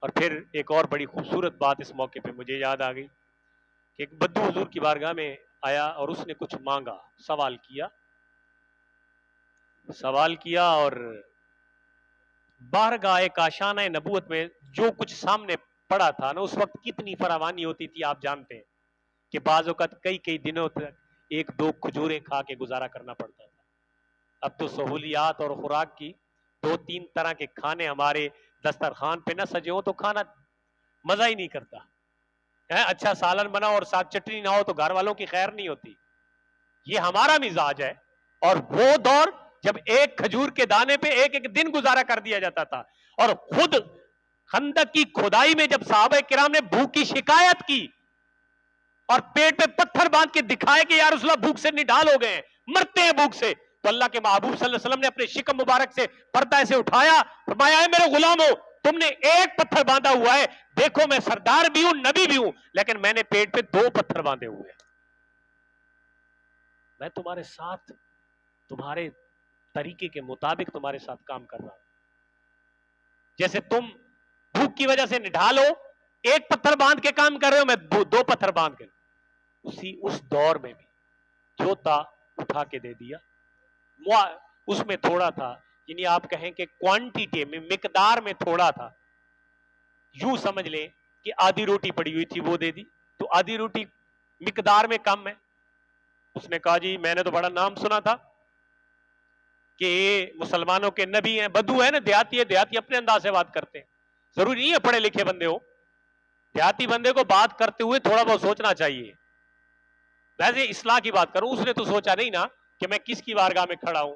اور پھر ایک اور بڑی خوبصورت بات اس موقع پہ مجھے یاد آ گئی کہ ایک بدو حضور کی بارگاہ میں آیا اور اس نے کچھ مانگا، سوال کیا اور بارگاہ کاشانہ نبوت میں جو کچھ سامنے پڑا تھا نا، اس وقت کتنی فراوانی ہوتی تھی آپ جانتے ہیں کہ بعض اوقات کئی کئی دنوں تک ایک دو کھجوریں کھا کے گزارا کرنا پڑتا تھا۔ اب تو سہولیات اور خوراک کی دو تین طرح کے کھانے ہمارے دسترخوان پہ نہ سجے ہو تو کھانا مزہ ہی نہیں کرتا ہے۔ اچھا سالن بنا اور ساتھ چٹنی نہ ہو تو گھر والوں کی خیر نہیں ہوتی۔ یہ ہمارا مزاج ہے۔ اور وہ دور جب ایک کھجور کے دانے پہ ایک ایک دن گزارا کر دیا جاتا تھا، اور خود خندق کی کھدائی میں جب صحابہ کرام نے بھوک کی شکایت کی اور پیٹ پہ پتھر باندھ کے دکھائے کہ یا رسول اللہ بھوک سے نڈال ہو گئے ہیں، مرتے ہیں بھوک سے، تو اللہ کے محبوب صلی اللہ علیہ وسلم نے اپنے شکم مبارک سے پردہ ایسے اٹھایا، فرمایا ہے میرے غلاموں، تم نے ایک پتھر باندھا ہوا ہے، دیکھو میں سردار بھی ہوں نبی بھی ہوں، لیکن میں نے پیٹ پہ دو پتھر باندھے ہوئے ہیں۔ میں تمہارے ساتھ تمہارے طریقے کے مطابق تمہارے ساتھ کام کر رہا ہوں۔ جیسے تم بھوک کی وجہ سے نڈھال ہو، ایک پتھر باندھ کے کام کر رہے ہو، میں دو پتھر باندھ کے۔ اس دور میں بھی جو تھا اٹھا کے دے دیا۔ اس میں تھوڑا تھا، یعنی آپ کہیں کہ کوانٹیٹی میں، مقدار میں تھوڑا تھا، یوں سمجھ لیں کہ آدھی روٹی پڑی ہوئی تھی وہ دے دی، تو آدھی روٹی مقدار میں کم ہے۔ اس نے کہا جی میں نے تو بڑا نام سنا تھا کہ مسلمانوں کے نبی ہیں، بدو ہے نا، دیہاتی ہے، دیہاتی اپنے انداز سے بات کرتے ہیں، ضروری نہیں ہے پڑھے لکھے بندے ہو، دیہاتی بندے کو بات کرتے ہوئے تھوڑا بہت سوچنا چاہیے۔ ویسے اصلاح کی بات کروں، اس نے تو سوچا نہیں نا کہ میں کس کی بارگاہ میں کھڑا ہوں،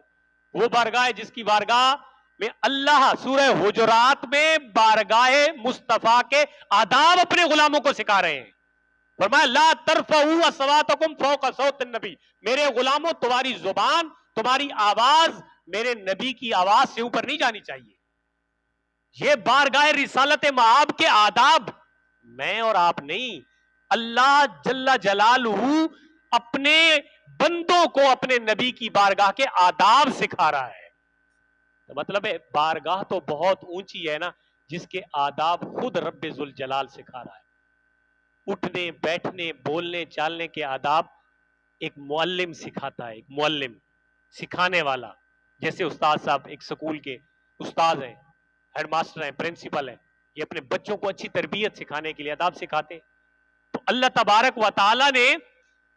وہ بارگاہ ہے جس کی بارگاہ میں اللہ سورہ حجرات میں بارگاہ مصطفیٰ کے آداب اپنے غلاموں کو سکھا رہے ہیں۔ فرمایا لا ترفعوا اصواتکم فوق صوت النبی، میرے غلاموں تمہاری زبان، تمہاری آواز میرے نبی کی آواز سے اوپر نہیں جانی چاہیے۔ یہ بارگاہ رسالت مآب کے آداب میں اور آپ نہیں، اللہ جل جلالہ اپنے بندوں کو اپنے نبی کی بارگاہ کے آداب سکھا رہا ہے۔ مطلب ہے بارگاہ تو بہت اونچی ہے نا، جس کے آداب خود رب ذوالجلال سکھا رہا ہے۔ اٹھنے بیٹھنے بولنے چالنے کے آداب ایک معلم سکھاتا ہے، ایک معلم سکھانے والا، جیسے استاد صاحب ایک سکول کے استاد ہیں، ہیڈ ماسٹر ہیں، پرنسپل ہیں، یہ اپنے بچوں کو اچھی تربیت سکھانے کے لیے آداب سکھاتے ہیں۔ تو اللہ تبارک و تعالی نے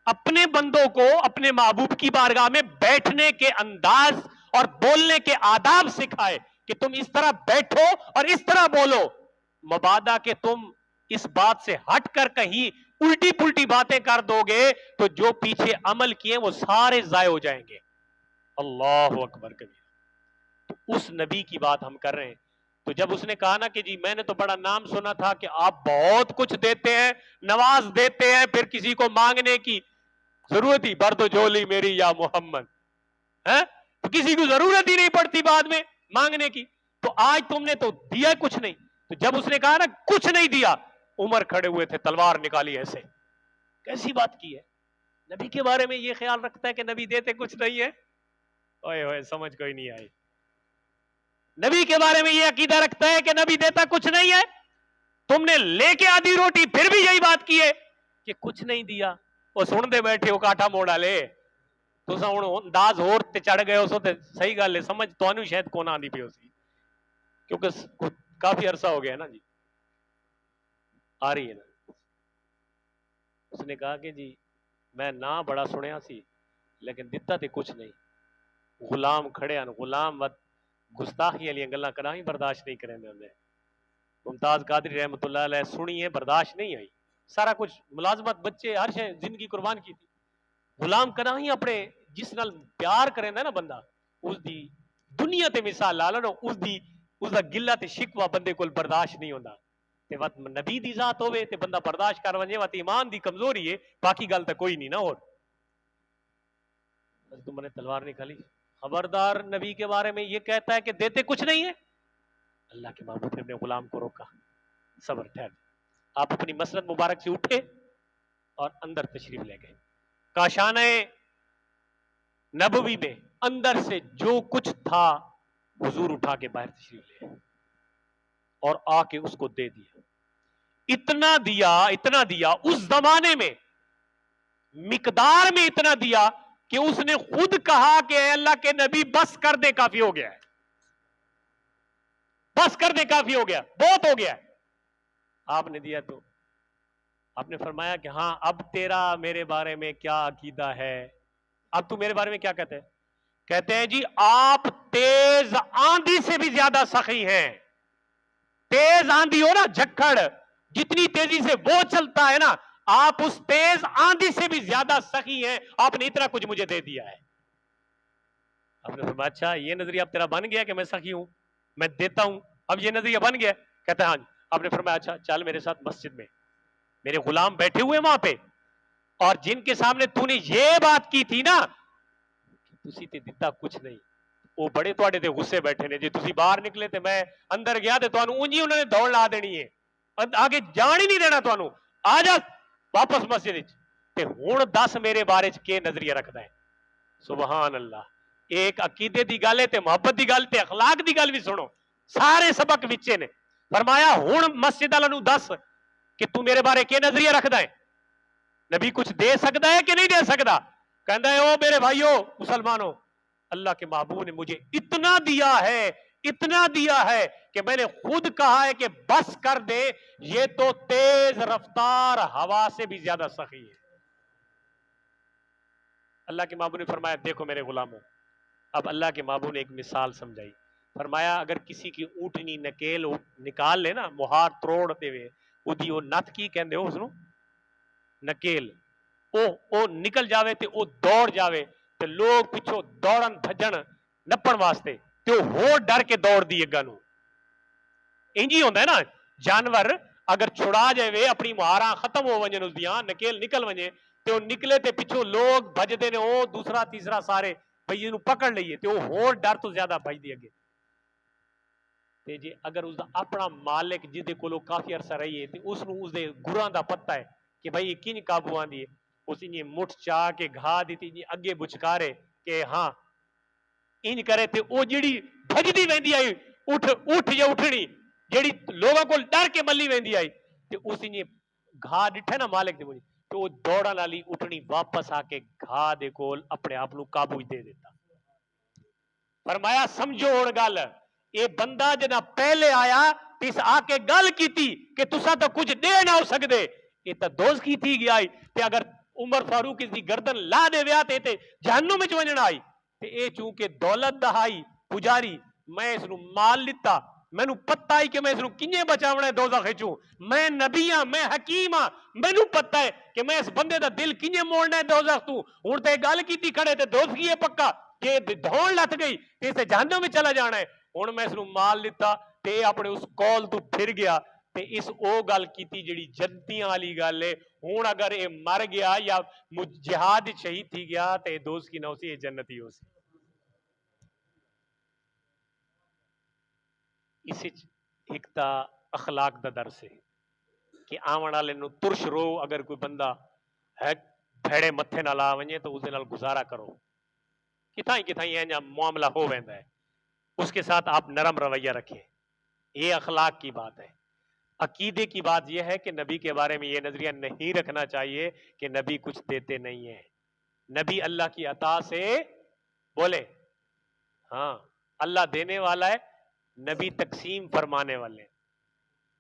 اپنے بندوں کو اپنے محبوب کی بارگاہ میں بیٹھنے کے انداز اور بولنے کے آداب سکھائے کہ تم اس طرح بیٹھو اور اس طرح بولو، مبادا کہ تم اس بات سے ہٹ کر کہیں الٹی پلٹی باتیں کر دو گے تو جو پیچھے عمل کیے وہ سارے ضائع ہو جائیں گے۔ اللہ اکبر کبیر۔ تو اس نبی کی بات ہم کر رہے ہیں۔ تو جب اس نے کہا نا کہ جی میں نے تو بڑا نام سنا تھا کہ آپ بہت کچھ دیتے ہیں، نواز دیتے ہیں، پھر کسی کو مانگنے کی ضرورت ہی بردو جھولی میری یا محمد ہے، تو کسی کو ضرورت ہی نہیں پڑتی بعد میں مانگنے کی، تو آج تم نے تو دیا کچھ نہیں۔ تو جب اس نے کہا نا کچھ نہیں دیا، عمر کھڑے ہوئے تھے، تلوار نکالی ایسے، کیسی بات کی ہے؟ نبی کے بارے میں یہ خیال رکھتا ہے کہ نبی دیتے کچھ نہیں ہے؟ اوئے ہوئے سمجھ کوئی نہیں آئی۔ نبی کے بارے میں یہ عقیدہ رکھتا ہے کہ نبی دیتا کچھ نہیں ہے؟ تم نے لے کے آدھی روٹی پھر بھی یہی بات کی ہے کہ کچھ نہیں دیا، وہ سن دے بیٹھے ہو کاٹا موڑا لے تو انداز اور تے چڑھ گئے اس تے صحیح گل ہے، سمجھ تو انو شاید کون آندی پی اسی، کیونکہ کافی عرصہ ہو گیا ہے نا جی، آ رہی ہے نا۔ اس نے کہا کہ جی میں نہ بڑا سنیا سی لیکن دتا تے کچھ نہیں، غلام کھڑے ہیں، غلام وقت گستاخی والی گلاں کنا ہی برداشت نہیں کریں دے۔ ممتاز قادری رحمت اللہ علیہ سنی ہے، برداشت نہیں آئی، سارا کچھ ملازمت بچے ہر شے زندگی قربان کی تھی، غلام کنا ہی اپنے جس نال پیار کریں نا بندہ اس دی دنیا تے مثال لا لو، اس دا گلہ تے شکوہ بندے کول برداشت نہیں ہوندا، تے وقت نبی دی ذات ہوئے تے بندہ برداشت کر ونجے، وقت ایمان دی کمزوری ہے، باقی گل تے کوئی نہیں نا۔ اور تم نے تلوار نکالی، خبردار نبی کے بارے میں یہ کہتا ہے کہ دیتے کچھ نہیں ہے۔ اللہ کے محبوب نے اپنے غلام کو روکا، صبر ٹھہر۔ آپ اپنی مسند مبارک سے اٹھے اور اندر تشریف لے گئے۔ کاشانہ نبوی میں اندر سے جو کچھ تھا حضور اٹھا کے باہر تشریف لے گئے۔ اور آ کے اس کو دے دیا. اتنا دیا اس زمانے میں, مقدار میں اتنا دیا کہ اس نے خود کہا کہ اے اللہ کے نبی بس کر دے, کافی ہو گیا ہے, بس کر دے کافی ہو گیا, بہت ہو گیا ہے. آپ نے دیا تو آپ نے فرمایا کہ ہاں اب تیرا میرے بارے میں کیا عقیدہ ہے, اب تو میرے بارے میں کیا کہتے ہیں؟ کہتے ہیں جی آپ تیز آندھی سے بھی زیادہ سخی ہیں. تیز آندھی ہو نا, جھکڑ, جتنی تیزی سے وہ چلتا ہے نا, آپ اس تیز آندھی سے بھی زیادہ سخی ہیں. آپ نے اتنا کچھ مجھے دے دیا ہے. آپ نے فرمایا اچھا یہ نظریہ اب تیرا بن گیا کہ میں سخی ہوں, میں دیتا ہوں, اب یہ نظریہ بن گیا؟ کہتا ہے ہاں. آپ نے فرمایا اچھا چل میرے ساتھ مسجد میں, میرے غلام بیٹھے ہوئے وہاں پہ, اور جن کے سامنے تو نے یہ بات کی تھی نا تسی تے دتا کچھ نہیں, وہ بڑے تواڈے تے غصے بیٹھے نے, جی تسی باہر نکلے تے میں اندر گیا تے تانوں اونجی انہوں نے دوڑ لا دینی ہے, آگے جان ہی نہیں دینا تانوں, آ جا واپس مسجد وچ. تے ہن دس میرے بارے چ کے نظریہ رکھدا ہے؟ سبحان اللہ. ایک عقیدے دی گل ہے تے محبت دی گل تے اخلاق دی گل بھی سنو, سارے سبق وچے نے. فرمایا ہن مسجد والوں نوں دس کہ تو میرے بارے کے نظریہ رکھدا ہے؟ نبی کچھ دے سکتا ہے کہ نہیں دے سکتا؟ کہندا ہے او میرے بھائیو مسلمانوں, اللہ کے محبوب نے مجھے اتنا دیا ہے, اتنا دیا ہے کہ میں نے خود کہا ہے کہ بس کر دے, یہ تو تیز رفتار ہوا سے بھی زیادہ سخی ہے. اللہ کے محبوب نے فرمایا دیکھو میرے غلاموں, اب اللہ کے محبوب نے ایک مثال سمجھائی. فرمایا اگر کسی کی اونٹنی نکیل نکال لے نا, مہار تروڑ دے وے, اودی او نت کی کہندے ہو اس نو؟ نکیل. او نکل جاوے تے او دوڑ جاوے تے لوگ پچھو دوڑن بھجن نپن واسطے تے او ہور ڈر کے دوڑ دی اگا نو. انجی ہوندا ہے نا, جانور اگر چھڑا جائے اپنی مہاراں ختم ہو ونجن اس دیاں, نکیل نکل ونجے تے او نکلے تے پچھو لوگ بھجدے نے, او دوسرا تیسرا سارے بھئی اینو پکڑ لئیے, تے او ہور ڈر تو زیادہ بھج دی اگے. تے جی اگر اس دا اپنا مالک جس دے کولو کافی عرصہ رہیے تے اس نو اس دے گراں دا پتہ ہے کہ بھئی کنج قابو آندی ہے, اس نے مٹھ چاہ کے گھا دیتی جی اگے بچکارے کہ ہاں انج کرے تے او جڑی بھجدی ویندی آئی اٹھ یا اٹھنی جڑی لوگوں کو ڈر کے ملی ویندی آئی تے اس نے گھا ڈٹھے نا مالک دے مجھے تو دوڑا لالی اٹھنی واپس آ کے گھا دے کول اپنے آپ نو قابو دے دیتا. فرمایا سمجھو اور گل, اے بندہ جنا پہلے آیا تیس آ کے گل کیتی کہ تسا تو کچھ دے نہ ہو سکدے, یہ تو دوست کی تھی گیا آئی تے اگر عمر فاروق اس دی گردن لا دے ویا تے جہنم وچ ونجنا آئی تے اے چونکہ دولت دہائی پجاری, میں اس نو مال لیتا, مینوں پتہ ہے کہ میں اس نو کنجے بچاونا ہے دوزخ وچوں, میں نبی ہاں, میں حکیم ہاں, مینوں پتہ ہے کہ میں اس بندے دا دل کنجے موڑنا ہے دوزخ تو. ہن تے گل کیتی کھڑے تے دوست کی ہے پکا کہ دھون لت گئی تے اسے جہنم میں چلا جانا ہے. ہن میں اس نو مال لیتا تے اپنے اس کول تو پھر گیا تے اس او گل کیتی جڑی جنتیاں والی گل ہے. ہن اگر اے مر گیا یا جہاد شہید تھی گیا تے دوست کی نہ سی, جنتی ہو سی. اس ایک تا اخلاق دا درس ہے کہ آون والے نو ترش رو, اگر کوئی بندہ ہے بھڑے متھے نہ لا ونجے تو اس دے نال گزارا کرو, کتھائیں اینجا معاملہ ہو ویندا ہے, اس کے ساتھ آپ نرم رویہ رکھیں. یہ اخلاق کی بات ہے. عقیدے کی بات یہ ہے کہ نبی کے بارے میں یہ نظریہ نہیں رکھنا چاہیے کہ نبی کچھ دیتے نہیں ہیں. نبی اللہ کی عطا سے بولے ہاں اللہ دینے والا ہے, نبی تقسیم فرمانے والے.